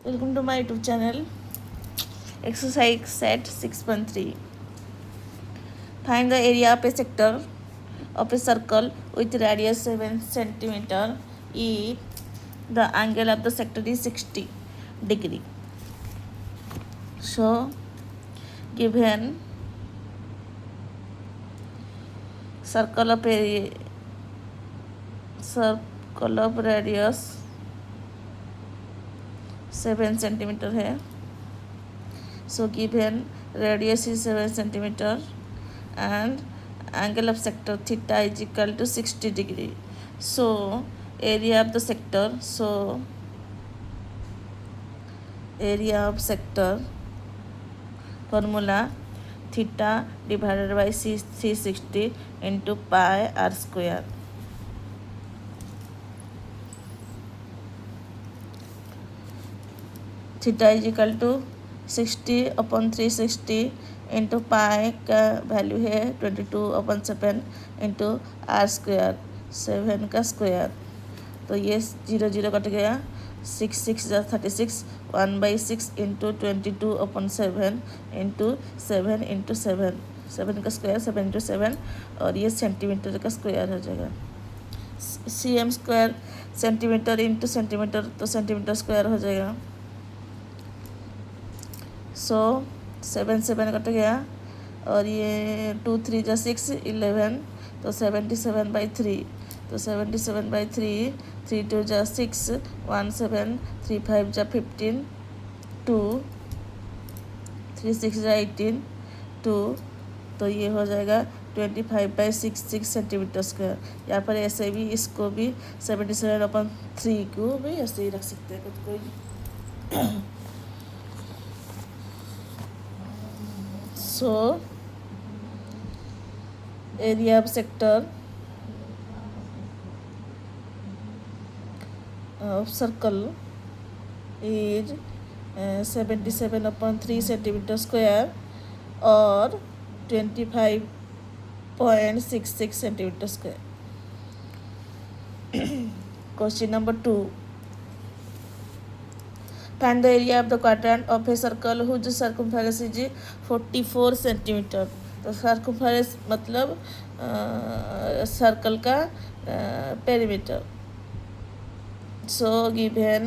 Welcome to my YouTube channel. Exercise set 6.3. Find the area of a sector of a circle with radius 7 centimeter if the angle of the sector is 60 degree. So, given circle of radius 7 centimeter है. So given radius is 7 centimeter and angle of sector theta is equal to 60 degree. So area of the sector, so area of sector formula theta divided by 360 into pi r square. Theta is equal to 60/360 into pi का value है 22/7 into r square 7 का square. तो ये 0 0 cut गया. 6 6 36 1/6 into 22/7 into 7 into 7 7 का square 7 into 7 और ये centimetre का स्क्वायर हो जाएगा. cm square centimetre into centimetre तो सेंटीमीटर स्क्वायर हो जाएगा. सो 7 7 कट गया और ये 2 3 जा 6 11 तो 77/3 तो 77/3 3 2 जा 6 1 7 3 5 जा 15 2 3 6 जा 18 2 तो ये हो जाएगा 25/6 सेंटीमीटर स्क्वायर. यहाँ पर ऐसे भी इसको भी 77/3 को भी ऐसे ही रख सकते हैं कुछ कोई. So area of sector of circle is 77/3 centimeter square or 25.66 centimeter square. Question number 2. Find the area of the quadrant of a circle whose circumference is 44 centimeter. तो सर्कमफेरेंस मतलब सर्कल का perimeter. So given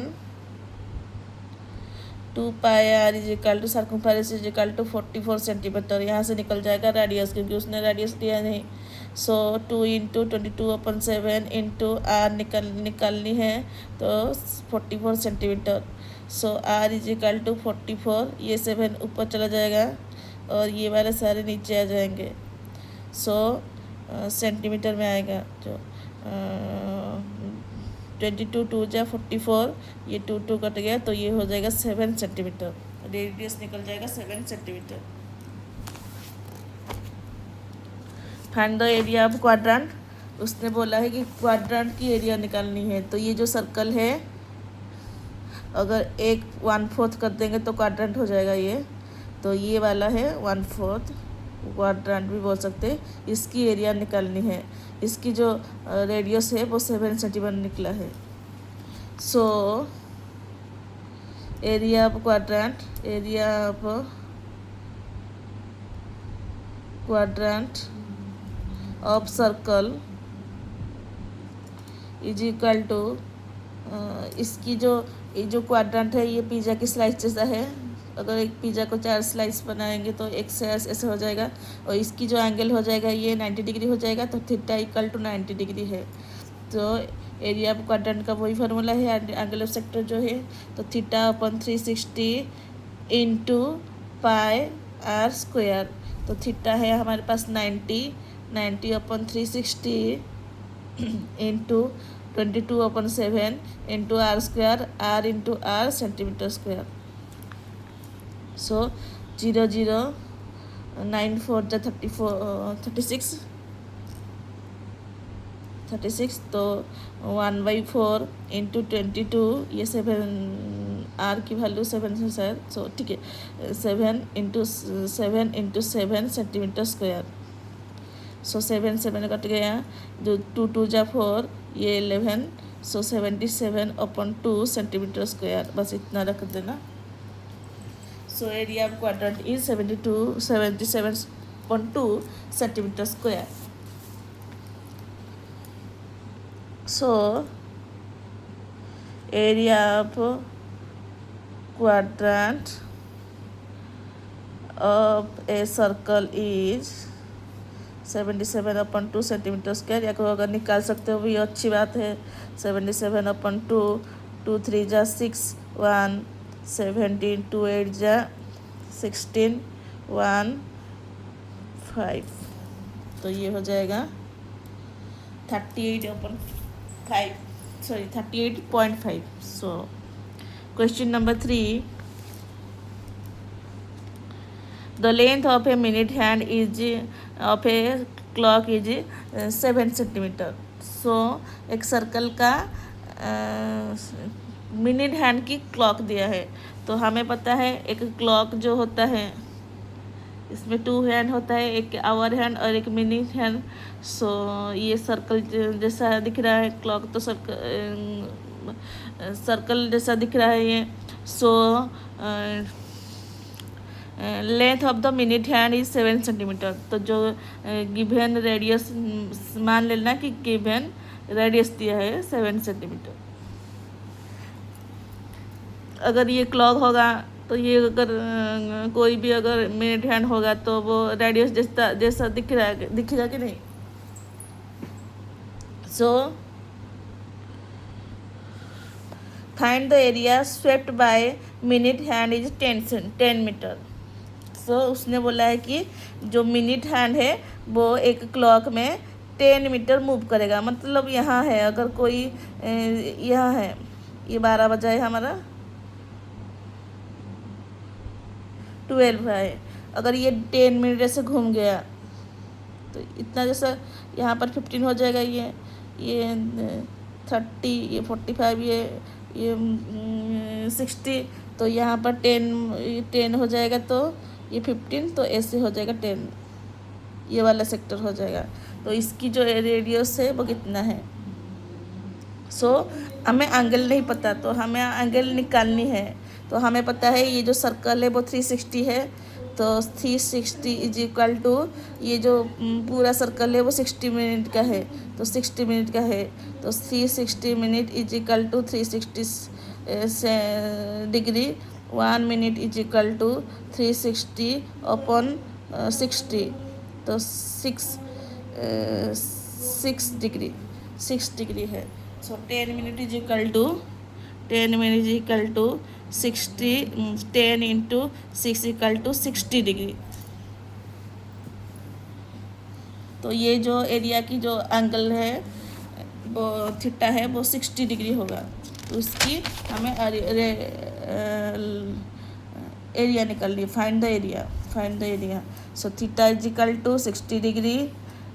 2 pi r is equal to circumference is equal to 44 centimetre. यहाँ से निकल जाएगा radius क्योंकि उसने radius दिया नहीं. सो 2 इंटू 22/7 इंटू आर निकालनी है तो 44 centimetre. So r is equal to 44. ये 7 ऊपर चला जाएगा और ये वाले सारे नीचे आ जाएंगे. सो सेंटीमीटर में आएगा जो 22 2 जा 44 ये 2 2 कट गया तो ये हो जाएगा 7 सेंटीमीटर. रेडियस निकल जाएगा 7 centimetre. Find the area of quadrant. उसने बोला है कि क्वाड्रेंट की एरिया निकालनी है. तो ये जो सर्कल है अगर 1/4 कर देंगे तो क्वाड्रेंट हो जाएगा ये. तो ये वाला है 1/4 क्वाड्रेंट भी बोल सकते. इसकी एरिया निकालनी है. इसकी जो रेडियस है वो 7 सेंटीमीटर निकला है. So area of quadrant of circle is equal to इसकी ये जो क्वाड्रेंट है ये पिज़्ज़ा की स्लाइस जैसा है. अगर एक पिज़्ज़ा को 4 स्लाइस बनाएंगे तो एक स्लाइस ऐसे हो जाएगा और इसकी जो एंगल हो जाएगा ये 90 डिग्री हो जाएगा. तो थीटा इक्वल टू 90 डिग्री है. तो एरिया ऑफ क्वाड्रेंट का वही फार्मूला है. एंगल ऑफ सेक्टर जो है तो θ/360 इंटू पाई आर स्क्वायर. तो थीटा है हमारे पास 90/360 into 22/7 into r square r into r centimetre square. So 0 0 9 4 जा 36 तो 1/4 इंटू 22 ये 7 आर की वैल्यू 7 है सर. सो ठीक है 7 इंटू 7 सेंटीमीटर स्क्वायर. सो 7 7 कट गया जो 2 2 जा 4 ये 11 सो 77/2 सेंटीमीटर स्क्वायर, बस इतना रख देना। सो area of quadrant is 77.2 centimetre square. So area of quadrant of a circle is 77/2 centimetre square. या को अगर निकाल सकते हो भी अच्छी बात है। 77/2, 2 3 जा 6, 1 17, 2 8 जा 16, 1 5, तो ये हो जाएगा 38/5, sorry 38.5। So question number 3, the length of a minute hand is of a clock is 7 centimetre. So एक सर्कल का मिनट हैंड की क्लॉक दिया है। तो हमें पता है एक क्लॉक जो होता है इसमें 2 हैंड होता है, एक आवर हैंड और एक मिनट हैंड। सो ये सर्कल जैसा दिख रहा है, क्लॉक तो सर्कल जैसा दिख रहा है ये। So length of the minute hand is 7 centimetre. तो जो गिवन रेडियस मान लेना कि गिवन रेडियस दिया है 7 सेंटीमीटर। अगर ये क्लॉक होगा तो ये अगर कोई भी अगर मिनट हैंड होगा तो वो रेडियस जैसा दिखेगा कि नहीं। So find the area swept by minute hand is 10 metre. So उसने बोला है कि जो मिनट हैंड है वो एक क्लॉक में 10 मीटर मूव करेगा। मतलब यहाँ है, अगर कोई यहाँ है, ये 12 बजा है हमारा, 12 है, अगर ये 10 मिनट ऐसे घूम गया तो इतना जैसा यहाँ पर 15 हो जाएगा, ये 30, ये 45, ये 60, तो यहाँ पर 10 हो जाएगा, तो ये 15, तो ऐसे हो जाएगा 10, ये वाला सेक्टर हो जाएगा। तो इसकी जो रेडियस है वो कितना है। सो हमें एंगल नहीं पता, तो हमें एंगल निकालनी है। तो हमें पता है ये जो सर्कल है वो 360 है, तो 360 इज इक्वल टू ये जो पूरा सर्कल है वो 60 मिनट का है, तो 60 मिनट का है, तो 360 minute is equal to 360 degree. 1 minute is equal to 360/60, तो 6 डिग्री, 6 डिग्री है। So 10 minute is equal to 60, 10 into 6 equal to 60 degree. तो ये जो एरिया की जो एंगल है वो थीटा है वो 60 डिग्री होगा। तो इसकी हमें एरिया निकालनी है, find the area. So theta is equal to 60 degree,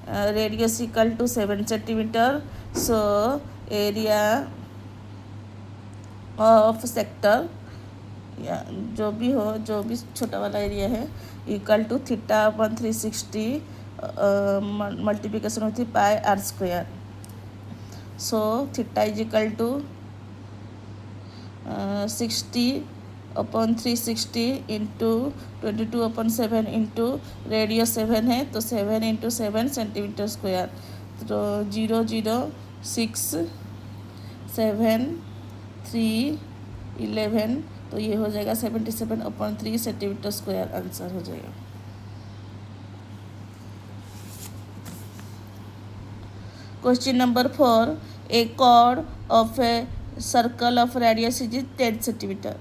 radius equal to 7 centimetre. So area of sector या जो भी छोटा वाला एरिया है इक्वल टू θ/360 मल्टीप्लिकेशन होती है πr²। So theta is equal to 60/360 into 22/7 into radius 7 है, तो 7 × 7 सेंटीमीटर स्क्वायर, तो 0 0 6 7 3 11, तो ये हो जाएगा 77/3 सेंटीमीटर स्क्वायर आंसर हो जाएगा। Question number 4, a chord of a circle of radius is 10 centimetre,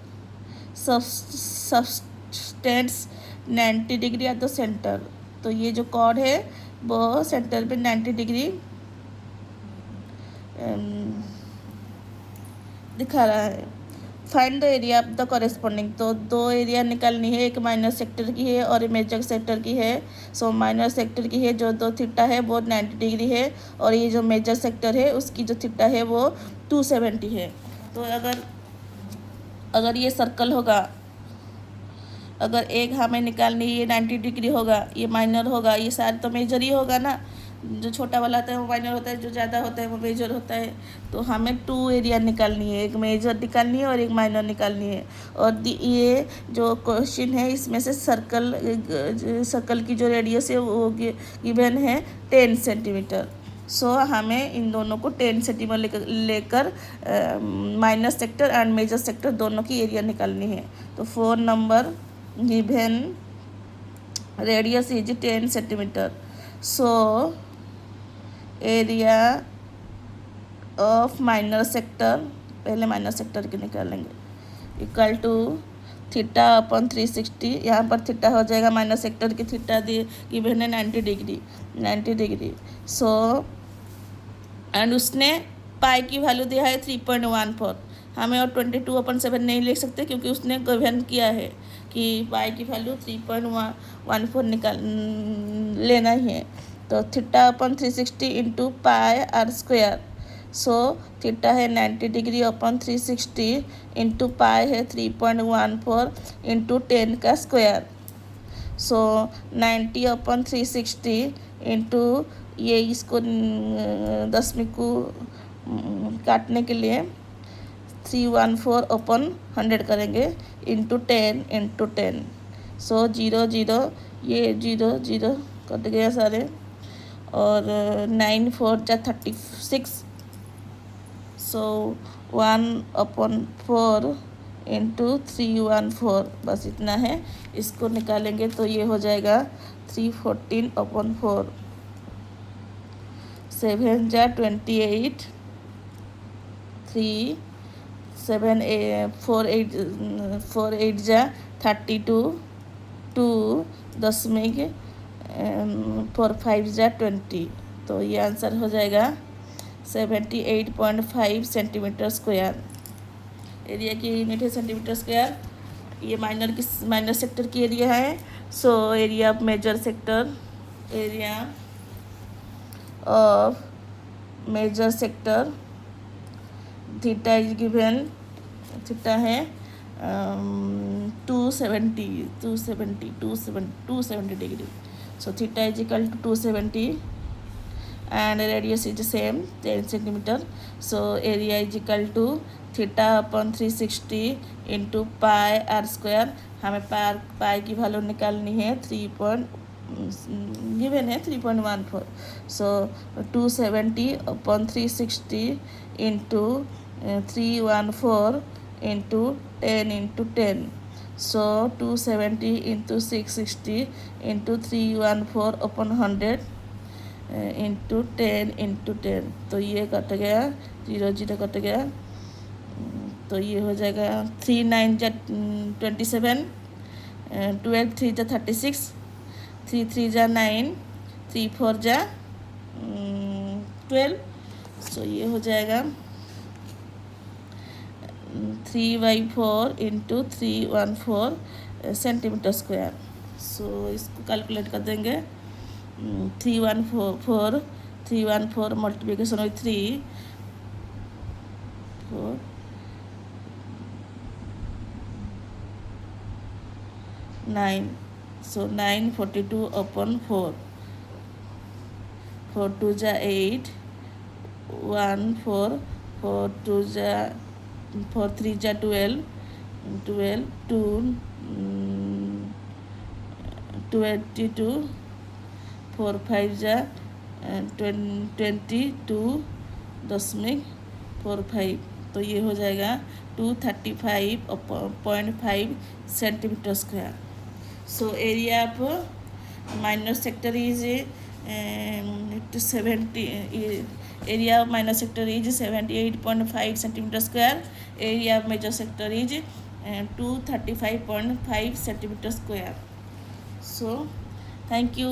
substance 90 degree at the centre. तो ये जो कॉर्ड है वो सेंटर पे 90 डिग्री दिखा रहा है। Find the area of the corresponding, तो 2 एरिया निकालनी है, एक माइनर सेक्टर की है और मेजर सेक्टर की है। सो माइनर सेक्टर की है जो 2 थीटा है वो 90 डिग्री है, और ये जो मेजर सेक्टर है उसकी जो थीटा है वो 270 है। तो अगर ये सर्कल होगा, अगर एक हमें निकालनी, ये 90 डिग्री होगा, ये माइनर होगा, ये सारे तो मेजर ही होगा ना, जो छोटा वाला होता है वो माइनर होता है, जो ज़्यादा होता है वो मेजर होता है। तो हमें 2 एरिया निकालनी है, एक मेजर निकालनी है और एक माइनर निकालनी है। और ये जो क्वेश्चन है इसमें से सर्कल की जो रेडियस है वो गिवन है 10 सेंटीमीटर। सो हमें इन दोनों को 10 सेंटीमीटर लेकर minor sector and major sector दोनों की एरिया निकालनी है। तो 4 number given radius is 10 centimetre. So area of minor sector, पहले माइनर सेक्टर के निकालेंगे, इक्वल टू थीटा अपन 360। यहाँ पर थीटा हो जाएगा माइनर सेक्टर की थीटा गिवन है 90 डिग्री। सो एंड उसने पाई की वैल्यू दिया है 3.14। हमें और 22/7 नहीं लिख सकते क्योंकि उसने गिवन किया है कि पाई की वैल्यू 3.14 निकाल लेना ही है। तो थीटा अपन 360 into pi r square. So theta है 90 डिग्री अपन 360 इंटू पाई है 3.14 इंटू 10 का स्क्वायर। सो 90/360 इंटू ये इसको 10वीं को काटने के लिए 314/100 करेंगे इंटू 10। सो 0 ये 0 कट गया सारे, और 9 4 जा 36। सो 1/4 इंटू 314, बस इतना है। इसको निकालेंगे तो ये हो जाएगा 314/4। 7 जा 28, 3 7 4 8 जा 32, 2 दशमिक 4 5 जा 20। तो ये आंसर हो जाएगा 78.5 सेंटीमीटर स्क्वायर। एरिया की यूनिट है सेंटीमीटर स्क्वायर। ये माइनर सेक्टर की एरिया है। So area of major sector, area of major sector theta is given, theta है 270 degree. So theta is equal to 270 and radius is same 10 centimeter. So area is equal to theta upon 360 into pi r square। हमें पाई की value निकालनी है given है 3.14। सो 270/360 into 314 into 10 सो 270 into 660 into 314/100 into 10। तो ये cut गया 0 cut गया। तो ये हो जाएगा 3 9 जा 27, 12 3 जा 36, 3 3 जा 9, 3 4 जा 12। सो ये हो जाएगा 3/4 इंटू 314 सेंटीमीटर स्क्वायर। सो इसको कैलकुलेट कर देंगे। 314 मल्टीप्लिकेशन with 3 4 9। सो 942/4, 4 2 जा 8, 1 4 4 2 जा 4 3 जा 12 2 22, 4 5 जा 22.45। तो ये हो जाएगा 235.5 centimetre square. So area of minor sector is 78.5 centimetre square. Area of major sector is 235.5 centimetre square. So thank you.